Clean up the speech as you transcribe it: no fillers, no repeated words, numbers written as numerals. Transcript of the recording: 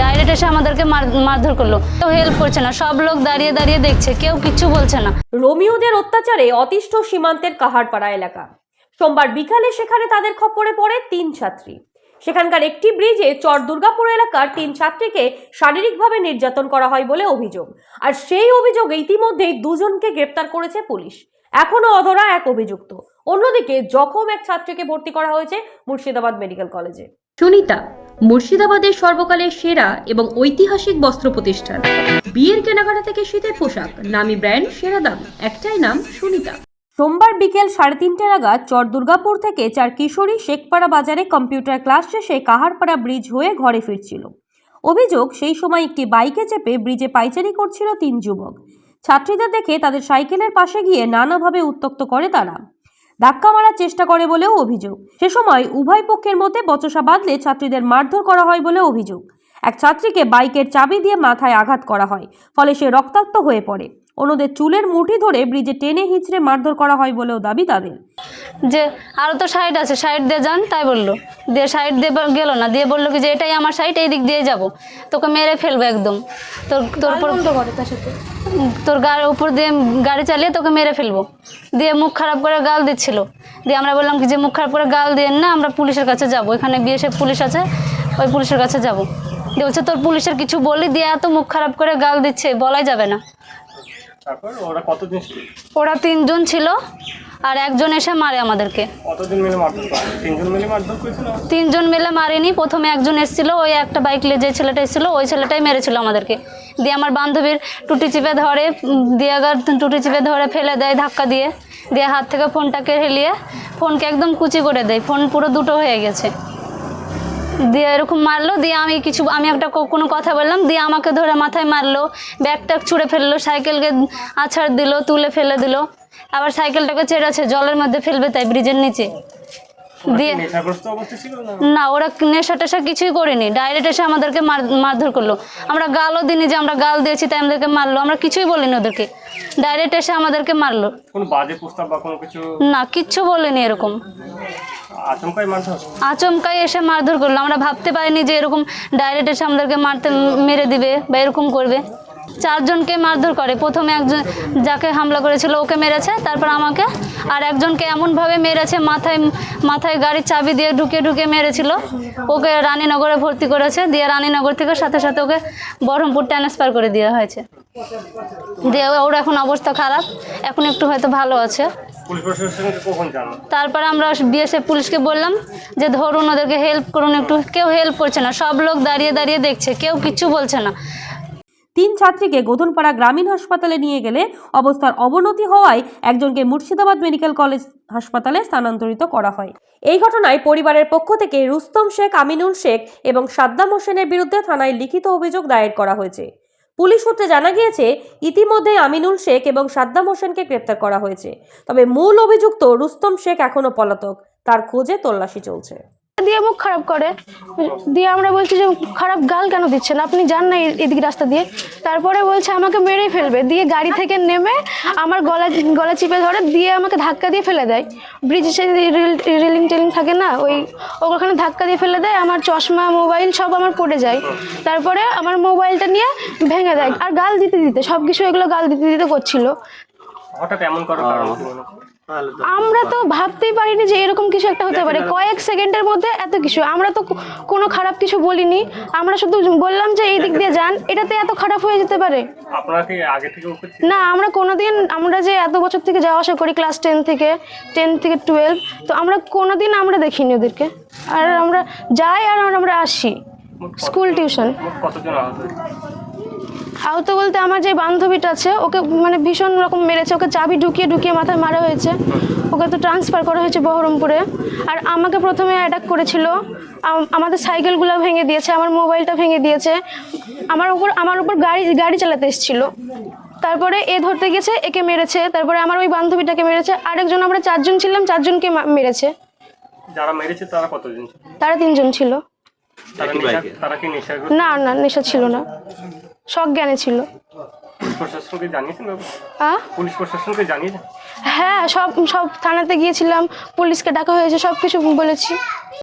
Direct এসে আমাদেরকে মারধর করলো। কেউ হেল্প করছে না, সব লোক দাঁড়িয়ে দাঁড়িয়ে দেখছে, কেউ কিচ্ছু বলছে না। রোমিওদের অত্যাচারে অতিষ্ঠ সীমান্তের কাহারপাড়া এলাকা। সোমবার বিকালে সেখানে তাদের খপ্পরে পড়ে 3 ছাত্রী। সেখানকার একটি ব্রিজে চর দুর্গাপুর এলাকার 3 ছাত্রীকে শারীরিকভাবে নির্যাতন করা হয় বলে অভিযোগ। আর সেই অভিযোগে ইতিমধ্যেই 2 জনকে গ্রেপ্তার করেছে পুলিশ। এখনো অধরা এক অভিযুক্ত। অন্যদিকে জখম এক ছাত্রীকে ভর্তি করা হয়েছে মুর্শিদাবাদ মেডিকেল কলেজে। সুনিতা মুর্শিদাবাদের সর্বকালের সেরা এবং ঐতিহাসিক বস্ত্র প্রতিষ্ঠান। বিয়ের কেনাকাটা থেকে শীতের পোশাক, নামি ব্র্যান্ড, সেরা দাম, একটাই নাম সুনিতা। সোমবার বিকেল 3:30 নাগাদ চর দুর্গাপুর থেকে 4 কিশোরী শেখপাড়া বাজারে কম্পিউটার ক্লাস শেষে কাহারপাড়া ব্রিজ হয়ে ঘরে ফিরছিল। অভিযোগ, সেই সময় একটি বাইকে চেপে ব্রিজে পাইচারি করছিল 3 যুবক। ছাত্রীদের দেখে তাদের সাইকেলের পাশে গিয়ে নানাভাবে উত্ত্যক্ত করে তারা। ধাক্কা মারার চেষ্টা করে বলেও অভিযোগ। সে সময় উভয় পক্ষের মধ্যে বচসা বাঁধলে ছাত্রীদের মারধর করা হয় বলে অভিযোগ। এক ছাত্রীকে বাইকের চাবি দিয়ে মাথায় আঘাত করা হয়, ফলে সে রক্তাক্ত হয়ে পড়ে। অন্যদের চুলের মুঠি ধরে ব্রিজে টেনে হিঁচড়ে মারধর করা হয় বলেও দাবি তাদের। যে আরও তো সাইড আছে, সাইড দিয়ে যান, তাই বললো। দিয়ে সাইড দিয়ে গেল না, দিয়ে বললো কি যে এটাই আমার সাইড, এই দিক দিয়ে যাব, তোকে মেরে ফেলবে একদম, তোর গাড়ির উপর দিয়ে গাড়ি চালিয়ে তোকে মেরে ফেলবো। দিয়ে মুখ খারাপ করে গাল দিচ্ছিল। দিয়ে আমরা বললাম কি যে মুখ খারাপ করে গাল দিয়ে না, আমরা পুলিশের কাছে যাব, এখানে বিএসএফ পুলিশ আছে, ওই পুলিশের কাছে যাব। দিয়ে বলছে তোর পুলিশের কিছু বললি, দিয়ে এত মুখ খারাপ করে গাল দিচ্ছে, বলাই যাবে না। ওরা 3 জন ছিল, আর একজন এসে মারে আমাদেরকে। 3 জন মিলে মারেনি, প্রথমে একজন এসেছিল, ওই একটা বাইক নিয়ে যে ছেলেটা এসেছিল ওই ছেলেটাই মেরেছিল আমাদেরকে। দিয়ে আমার বান্ধবীর টুটি চিপে ধরে, দিয়ে টুটি চিপে ধরে ফেলে দেয় ধাক্কা দিয়ে। দিয়ে হাত থেকে ফোনটাকে হেলিয়ে ফোনকে একদম কুচি করে দেয়, ফোন পুরো দুটো হয়ে গেছে। দিয়ে এরকম মারলো। দিয়ে আমি একটা কোনো কথা বললাম, দিয়ে আমাকে ধরে মাথায় মারলো, ব্যাগটা ছুঁড়ে ফেললো, সাইকেলকে আছাড় দিল, তুলে ফেলে দিল। আবার সাইকেলটাকে চেড়েছে, জলের মধ্যে ফেলবে তাই ব্রিজের নিচে। দিয়ে না, ওরা নেশা টেশা কিছুই করেনি, ডাইরেক্ট এসে আমাদেরকে মারধর করলো। আমরা গালও দিইনি যে আমরা গাল দিয়েছি তাই আমাদেরকে মারলো, আমরা কিছুই বলিনি ওদেরকে, ডাইরেক্ট এসে আমাদেরকে মারলো। না, কিচ্ছু বলিনি এরকম, আচমকাই এসে মারধর করলো। আমরা ভাবতে পারিনি যে এরকম ডাইরেক্ট এসে আমাদেরকে মেরে দিবে বা এরকম করবে। 4 জনকে মারধর করে। প্রথমে একজন যাকে হামলা করেছিল ওকে মেরেছে, তারপর আমাকে, আর একজনকে এমনভাবে মেরেছে, মাথায় গাড়ির চাবি দিয়ে ঢুকে মেরেছিল। ওকে রানীনগরে ভর্তি করেছে, দিয়ে রানীনগর থেকে সাথে সাথে ওকে বহরমপুর ট্রান্সফার করে দেওয়া হয়েছে। দিয়ে ওর এখন অবস্থা খারাপ, এখন একটু হয়তো ভালো আছে। তারপরে আমরা বিএসএফ পুলিশকে বললাম যে ধরুন, ওদেরকে হেল্প করুন একটু, কেউ হেল্প করছে না, সব লোক দাঁড়িয়ে দাঁড়িয়ে দেখছে, কেউ কিচ্ছু বলছে না। 3 ছাত্রীকে গোধনপাড়া গ্রামীণ হাসপাতালে নিয়ে গেলে অবস্থার অবনতি হওয়ায় একজনকে মুর্শিদাবাদ মেডিকেল কলেজ হাসপাতালে স্থানান্তরিত করা হয়। এই ঘটনায় পরিবারের পক্ষ থেকে রুস্তম শেখ, আমিনুল শেখ এবং সাদ্দাম হোসেনের বিরুদ্ধে থানায় লিখিত অভিযোগ দায়ের করা হয়েছে। পুলিশ সূত্রে জানা গিয়েছে ইতিমধ্যে আমিনুল শেখ এবং সাদ্দাম হোসেনকে গ্রেপ্তার করা হয়েছে। তবে মূল অভিযুক্ত রুস্তম শেখ এখনো পলাতক, তার খোঁজে তল্লাশি চলছে। দিয়ে মুখ খারাপ করে, দিয়ে আমরা বলছি যে খারাপ গাল কেন দিচ্ছেন, আপনি যান না এদিকে রাস্তা দিয়ে। তারপরে বলছে আমাকে মেরেই ফেলবে, দিয়ে গাড়ি থেকে নেমে আমার গলা চিপে ধরে, দিয়ে আমাকে ধাক্কা দিয়ে ফেলে দেয়। ব্রিজে সে রেলিং টেলিং থাকে না, ওখানে ধাক্কা দিয়ে ফেলে দেয়। আমার চশমা, মোবাইল সব আমার পড়ে যায়। তারপরে আমার মোবাইলটা নিয়ে ভেঙে দেয়, আর গাল দিতে দিতে সব কিছু এগুলো গাল দিতে দিতে করছিল। আমরা তো ভাবতেই পারিনি যে এরকম কিছু একটা হতে পারে, কয়েক সেকেন্ডের মধ্যে এত কিছু। আমরা তো কোনো খারাপ কিছু বলিনি, আমরা শুধু বললাম যে এই দিক দিয়ে যান, এটাতে এত খারাপ হয়ে যেতে পারে না। আমরা কোনোদিন, আমরা যে এত বছর থেকে যাওয়া আসা করি, ক্লাস 10 থেকে 12, তো আমরা কোনোদিন আমরা দেখিনি ওদেরকে। আর আমরা যাই আর আমরা আসি স্কুল টিউশন। আহত বলতে আমার যে বান্ধবীটা আছে, ওকে মানে ভীষণ রকম মেরেছে, ওকে চাবি ঢুকিয়ে মাথায় মারা হয়েছে। ওকে তো ট্রান্সফার করা হয়েছে বহরমপুরে। আর আমাকে প্রথমে অ্যাটাক করেছিল, আমাদের সাইকেলগুলো ভেঙে দিয়েছে, আমার মোবাইলটা ভেঙে দিয়েছে, আমার উপর গাড়ি চালাতে এসেছিল। তারপরে এ ধরতে গেছে, একে মেরেছে। তারপরে আমার ওই বান্ধবীটাকে মেরেছে, আরেকজন, আমরা 4 জন ছিলাম, 4 জনকে মেরেছে। যারা মেরেছে তারা কতজন ছিল? তারা 3 জন ছিল। না না, নেশা ছিল না, সজ্ঞানে ছিল। হ্যাঁ, সব থানাতে গিয়েছিলাম, পুলিশকে ডাকা হয়েছে, সব কিছু বলেছি।